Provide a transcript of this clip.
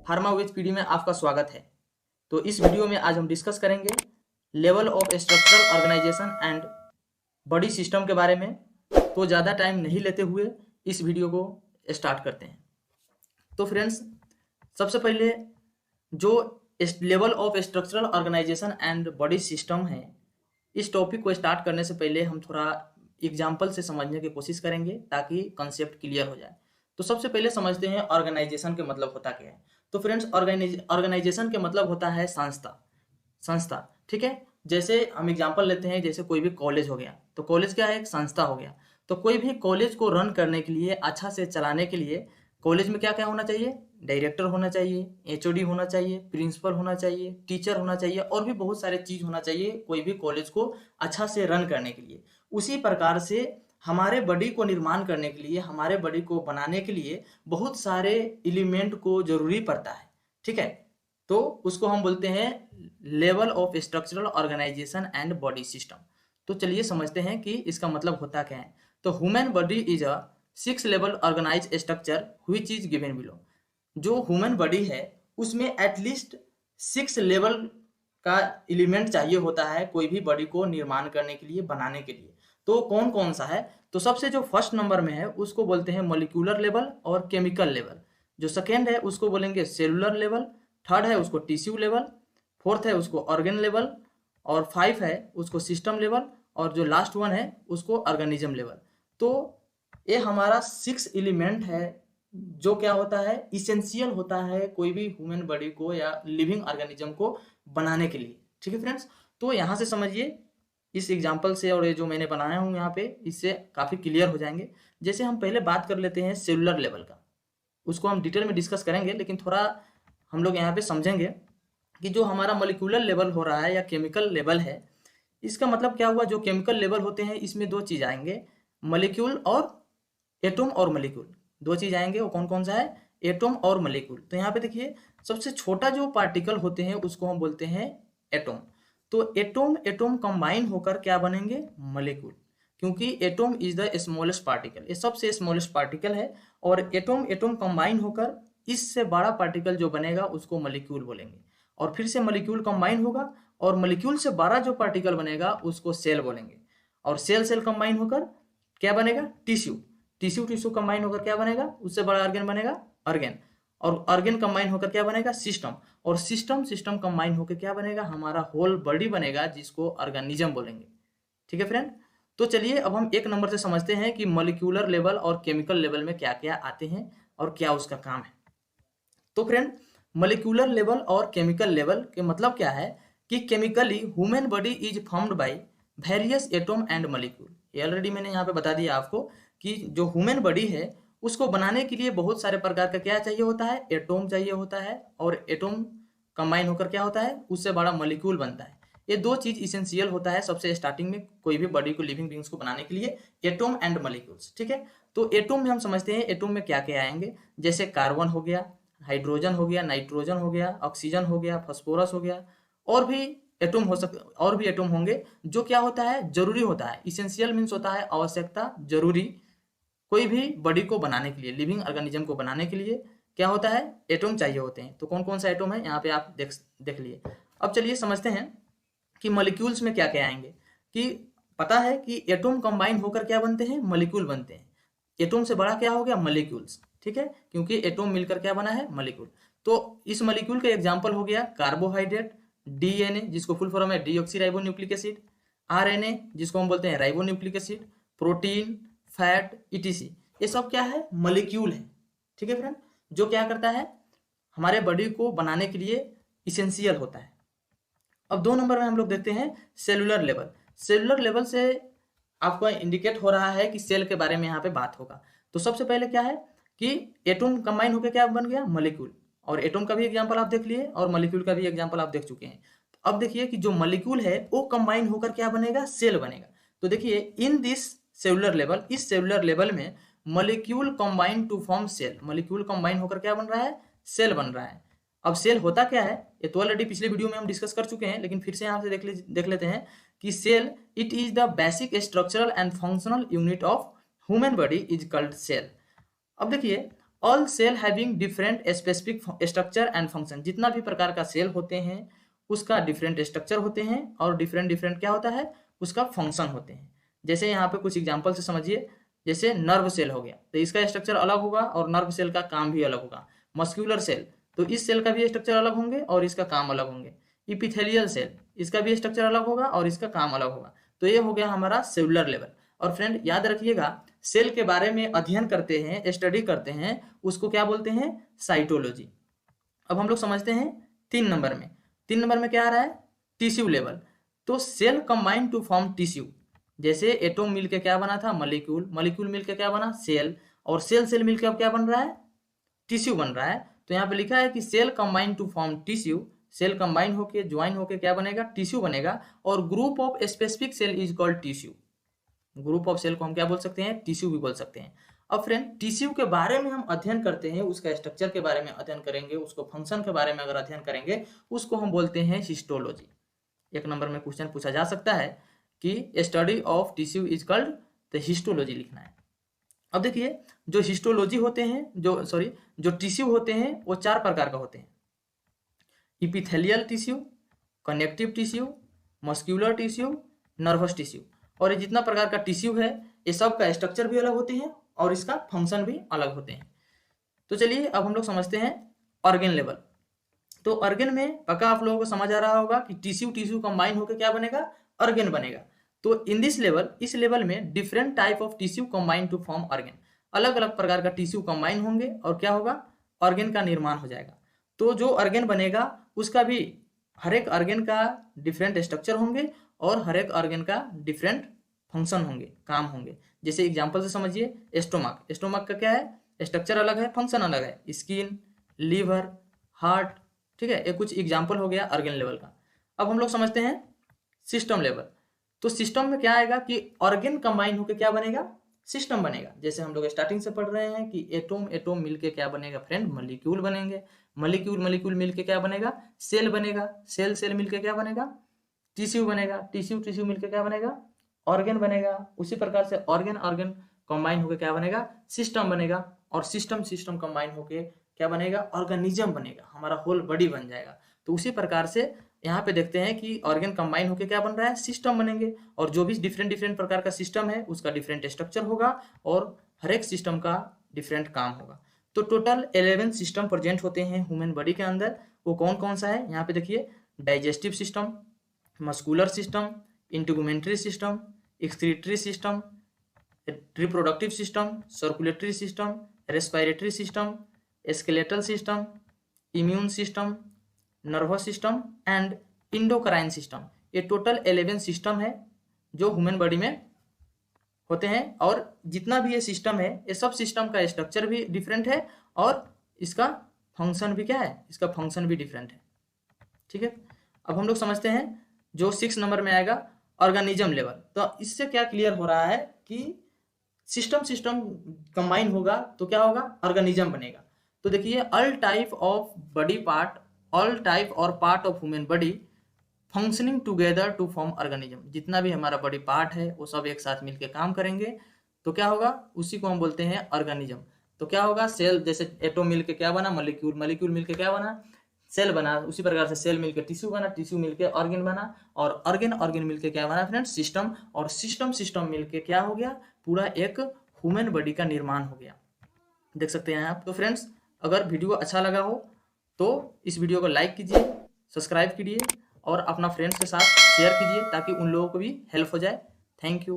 फार्माविद PD में आपका स्वागत है। तो इस वीडियो में आज हम डिस्कस करेंगे level of structural organization and body system के बारे में। तो ज़्यादा टाइम नहीं लेते हुए इस वीडियो को स्टार्ट करते हैं। तो फ्रेंड्स, सबसे पहले जो level of structural organization and body system है, इस टॉपिक को स्टार्ट करने से पहले हम थोड़ा एग्जाम्पल से समझने की कोशिश करेंगे ताकि कॉन्सेप्ट क्लियर हो जाए। तो सबसे पहले समझते हैं ऑर्गेनाइजेशन के मतलब होता क्या है। तो फ्रेंड्स, ऑर्गेनाइजेशन के मतलब होता है संस्था। ठीक है, जैसे हम एग्जांपल लेते हैं, जैसे कोई भी कॉलेज हो गया, तो कॉलेज क्या है? एक संस्था हो गया। तो कोई भी कॉलेज को रन करने के लिए, अच्छा से चलाने के लिए कॉलेज में क्या क्या होना चाहिए? डायरेक्टर होना चाहिए, एचओडी होना चाहिए, प्रिंसिपल होना चाहिए, टीचर होना चाहिए और भी बहुत सारे चीज होना चाहिए कोई भी कॉलेज को अच्छा से रन करने के लिए। उसी प्रकार से हमारे बॉडी को निर्माण करने के लिए, हमारे बॉडी को बनाने के लिए बहुत सारे एलिमेंट को जरूरी पड़ता है। ठीक है, तो उसको हम बोलते हैं level of structural organization and body system. तो चलिए समझते हैं कि इसका मतलब होता क्या है। तो human body is a 6 level organize structure which is given below. जो ह्यूमन बॉडी है उसमें एटलीस्ट 6 लेवल का एलिमेंट चाहिए होता है कोई भी बॉडी को निर्माण करने के लिए, बनाने के लिए। तो कौन कौन सा है? तो सबसे जो फर्स्ट नंबर में है उसको बोलते हैं मॉलिक्यूलर लेवल और केमिकल लेवल। जो सेकेंड है उसको बोलेंगे सेलुलर लेवल, थर्ड है उसको टिश्यू लेवल, फोर्थ है उसको ऑर्गन लेवल और 5 है उसको सिस्टम लेवल और जो लास्ट वन है उसको ऑर्गेनिज्म लेवल। तो ये हमारा 6 एलिमेंट है जो क्या होता है? इसेंशियल होता है कोई भी ह्यूमन बॉडी को या लिविंग ऑर्गेनिज्म को बनाने के लिए। ठीक है फ्रेंड्स, तो यहाँ से समझिए इस एग्जाम्पल से और ये जो मैंने बनाया हूँ यहाँ पे, इससे काफ़ी क्लियर हो जाएंगे। जैसे हम पहले बात कर लेते हैं सेलुलर लेवल का, उसको हम डिटेल में डिस्कस करेंगे, लेकिन थोड़ा हम लोग यहाँ पे समझेंगे कि जो हमारा मॉलिक्यूलर लेवल हो रहा है या केमिकल लेवल है, इसका मतलब क्या हुआ? जो केमिकल लेवल होते हैं इसमें दो चीज आएंगे, मॉलिक्यूल और एटम और मॉलिक्यूल। दो चीज आएंगे, वो कौन कौन सा है? एटम और मॉलिक्यूल। तो यहाँ पे देखिए, सबसे छोटा जो पार्टिकल होते हैं उसको हम बोलते हैं एटम। तो एटम कंबाइन होकर क्या बनेंगे? मॉलिक्यूल। क्योंकि atom is the smallest particle, ये सबसे स्मॉलेस्ट पार्टिकल है और एटम कंबाइन होकर इससे बड़ा पार्टिकल जो बनेगा उसको मॉलिक्यूल बोलेंगे। और फिर से मॉलिक्यूल कंबाइन होगा और मॉलिक्यूल से बड़ा जो पार्टिकल बनेगा उसको सेल बोलेंगे। और सेल कंबाइन होकर क्या बनेगा? टिश्यू कंबाइन होकर क्या बनेगा? उससे बड़ा ऑर्गन बनेगा ऑर्गन। और ऑर्गन कंबाइन होकर क्या बनेगा? सिस्टम। और सिस्टम कंबाइन होकर क्या बनेगा? हमारा होल बॉडी बनेगा, जिसको ऑर्गेनिज्म बोलेंगे। ठीक है फ्रेंड, तो चलिए अब हम एक नंबर से समझते हैं कि मॉलिक्यूलर लेवल और केमिकल लेवल में क्या क्या आते हैं और क्या उसका काम है। तो फ्रेंड, मॉलिक्यूलर लेवल और केमिकल लेवल के मतलब क्या है कि chemically human body is formed by various atom and molecule. ये ऑलरेडी मैंने यहाँ पे बता दिया आपको कि जो ह्यूमन बॉडी है उसको बनाने के लिए बहुत सारे प्रकार का क्या चाहिए होता है? एटम चाहिए होता है और एटम कंबाइन होकर क्या होता है? उससे बड़ा मॉलिक्यूल बनता है। ये दो चीज इसेंशियल होता है सबसे स्टार्टिंग में कोई भी बॉडी को, लिविंग बींग्स को बनाने के लिए, एटम एंड मॉलिक्यूल्स। ठीक है, तो एटम में हम समझते हैं एटम में क्या क्या आएंगे। जैसे कार्बन हो गया, हाइड्रोजन हो गया, नाइट्रोजन हो गया, ऑक्सीजन हो गया, फास्फोरस हो गया, और भी एटम हो सकते, और भी एटम होंगे। जो क्या होता है? जरूरी होता है। इसेंशियल मीन्स होता है आवश्यकता, जरूरी। कोई भी बॉडी को बनाने के लिए, लिविंग ऑर्गेनिज्म को बनाने के लिए क्या होता है? एटम चाहिए होते हैं। तो कौन कौन सा एटम है यहाँ पे आप देख लिए। अब चलिए समझते हैं कि मॉलिक्यूल्स में क्या क्या आएंगे। कि पता है कि एटम कंबाइन होकर क्या बनते हैं? मॉलिक्यूल बनते हैं। एटम से बड़ा क्या हो गया? मॉलिक्यूल्स। ठीक है, क्योंकि एटम मिलकर क्या बना है? मॉलिक्यूल। तो इस मॉलिक्यूल का एग्जांपल हो गया कार्बोहाइड्रेट, डीएनए जिसको फुल फॉर्म है डीऑक्सीराइबोन्यूक्लिक एसिड, आरएनए जिसको हम बोलते हैं ribonucleic acid, protein, fat, etc. ये सब क्या है? मॉलिक्यूल है। ठीक है फ्रेंड, जो क्या करता है? हमारे बॉडी को बनाने के लिए इसेंशियल होता है। अब 2 नंबर में हम लोग देखते हैं सेलुलर लेवल। सेलुलर लेवल से आपको इंडिकेट हो रहा है कि सेल के बारे में यहाँ पे बात होगा। तो सबसे पहले क्या है कि एटम कंबाइन होकर क्या बन गया? मॉलिक्यूल। और एटम का भी एग्जांपल आप देख लिए और मॉलिक्यूल का भी एग्जांपल आप देख चुके हैं। तो अब देखिए कि जो मॉलिक्यूल है वो कंबाइन होकर क्या बनेगा? सेल बनेगा। तो देखिए इन दिस सेलुलर लेवल, इस सेलुलर लेवल में molecule combine to form cell. Molecule combine होकर क्या बन रहा है? सेल बन रहा है। अब सेल होता क्या है? ये तो ऑलरेडी पिछले वीडियो में हम डिस्कस कर चुके हैं, लेकिन फिर से यहाँ से देख लेते हैं कि cell it is the basic structural and functional unit of human body is called cell. अब देखिए all cell having different specific structure and function, जितना भी प्रकार का सेल होते हैं उसका डिफरेंट स्ट्रक्चर होते हैं और डिफरेंट डिफरेंट क्या होता है, उसका फंक्शन होते हैं। जैसे यहाँ पे कुछ एग्जांपल से समझिए, जैसे नर्व सेल हो गया तो इसका स्ट्रक्चर अलग होगा और नर्व सेल का काम भी अलग होगा। मस्क्यूलर सेल तो इस सेल का भी स्ट्रक्चर अलग होंगे और इसका काम अलग होंगे। इपिथेलियल सेल इसका भी स्ट्रक्चर अलग होगा और इसका काम अलग होगा। तो ये हो गया हमारा सेलुलर लेवल। और फ्रेंड याद रखिएगा, सेल के बारे में अध्ययन करते हैं, स्टडी करते हैं, उसको क्या बोलते हैं, साइटोलॉजी। अब हम लोग समझते हैं 3 नंबर में। 3 नंबर में क्या आ रहा है, टिश्यू लेवल। तो cell combine to form tissue, जैसे एटम मिलके क्या बना था, मॉलिक्यूल, मॉलिक्यूल मिलके क्या बना, सेल, और सेल सेल मिलके अब क्या बन रहा है, टिश्यू बन रहा है। तो यहाँ पे लिखा है कि cell combine to form tissue, cell combine होके ज्वाइन होके क्या बनेगा, टिश्यू बनेगा। और group of specific cell is called tissue. Group of cell को हम क्या बोल सकते हैं, टिश्यू भी बोल सकते हैं। अब फ्रेंड टिश्यू के बारे में हम अध्ययन करते हैं, उसका स्ट्रक्चर के बारे में अध्ययन करेंगे, उसको फंक्शन के बारे में अगर अध्ययन करेंगे उसको हम बोलते हैं हिस्टोलॉजी। 1 नंबर में क्वेश्चन पूछा जा सकता है कि study of tissue is called the histology लिखना है। अब देखिए जो हिस्टोलॉजी होते हैं, जो टिश्यू होते हैं वो 4 प्रकार का होते हैं। Epithelial tissue, connective tissue, muscular tissue, nervous tissue. और ये जितना प्रकार का टिश्यू है ये सब का स्ट्रक्चर भी अलग होते हैं और इसका फंक्शन भी अलग होते हैं। तो चलिए अब हम लोग समझते हैं ऑर्गन लेवल। तो ऑर्गन में पक्का आप लोगों को समझ आ रहा होगा कि टिश्यू कंबाइन होकर क्या बनेगा, ऑर्गन बनेगा। तो इन दिस लेवल, इस लेवल में different type of tissue combine to form organ, अलग अलग प्रकार का टिश्यू कंबाइन होंगे और क्या होगा, ऑर्गन का निर्माण हो जाएगा। तो जो ऑर्गन बनेगा उसका भी, हर एक ऑर्गन का डिफरेंट स्ट्रक्चर होंगे और हर एक ऑर्गन का डिफरेंट फंक्शन होंगे, काम होंगे। जैसे एग्जांपल से समझिए, स्टोमक, स्टोमक का क्या है, स्ट्रक्चर अलग है, फंक्शन अलग है। स्किन, लीवर, हार्ट, ठीक है, ये कुछ एग्जांपल हो गया ऑर्गन लेवल का। अब हम लोग समझते हैं सिस्टम लेवल। तो सिस्टम में क्या आएगा कि ऑर्गन कंबाइन होकर क्या बनेगा, सिस्टम बनेगा। जैसे हम लोग स्टार्टिंग से पढ़ रहे हैं कि एटम मिलके क्या बनेगा फ्रेंड, मॉलिक्यूल बनेंगे। मॉलिक्यूल मिलके क्या बनेगा, सेल बनेगा। सेल मिलके क्या बनेगा, टिश्यू बनेगा। टिश्यू मिलके क्या बनेगा, ऑर्गन बनेगा। उसी प्रकार से ऑर्गन कंबाइन होकर क्या बनेगा, सिस्टम बनेगा। और सिस्टम कंबाइन होकर क्या बनेगा, ऑर्गेनिज्म बनेगा, हमारा होल बॉडी बन जाएगा। तो उसी प्रकार से यहाँ पे देखते हैं कि ऑर्गन कंबाइन होकर क्या बन रहा है, सिस्टम बनेंगे। और जो भी डिफरेंट प्रकार का सिस्टम है उसका डिफरेंट स्ट्रक्चर होगा और हर एक सिस्टम का डिफरेंट काम होगा। तो टोटल 11 सिस्टम प्रेजेंट होते हैं ह्यूमन बॉडी के अंदर। वो कौन कौन सा है, यहाँ पे देखिए, digestive system, muscular system, integumentary system, excretory system, reproductive system, circulatory system, respiratory system, skeletal system, immune system, nervous system and endocrine system. ये टोटल 11 सिस्टम है जो ह्यूमन बॉडी में होते हैं। और जितना भी ये सिस्टम है, ये सब सिस्टम का स्ट्रक्चर भी डिफरेंट है और इसका फंक्शन भी क्या है, इसका फंक्शन भी डिफरेंट है। ठीक है, अब हम लोग समझते हैं जो 6 नंबर में आएगा, ऑर्गेनिज्म लेवल। तो इससे क्या क्लियर हो रहा है कि सिस्टम कंबाइन होगा तो क्या होगा, ऑर्गेनिज्म बनेगा। तो देखिए, all type of body part, all type और part of human body functioning together to form organism. जितना भी हमारा बॉडी पार्ट है वो सब एक साथ मिलकर काम करेंगे तो क्या होगा, उसी को हम बोलते हैं ऑर्गेनिज्म। तो क्या होगा, सेल, जैसे एटम मिलके क्या बना, मॉलिक्यूल मिलके क्या बना, सेल बना। उसी प्रकार से सेल मिलके टिश्यू बना, टिश्यू मिलके ऑर्गन बना, और ऑर्गन मिलके क्या बना फ्रेंड्स, सिस्टम। और सिस्टम मिलके क्या हो गया, पूरा एक ह्यूमन बॉडी का निर्माण हो गया। देख सकते हैं आप। तो फ्रेंड्स, अगर वीडियो अच्छा लगा हो तो इस वीडियो को लाइक कीजिए, सब्सक्राइब कीजिए और अपना फ्रेंड्स के साथ शेयर कीजिए ताकि उन लोगों को भी हेल्प हो जाए। Thank you.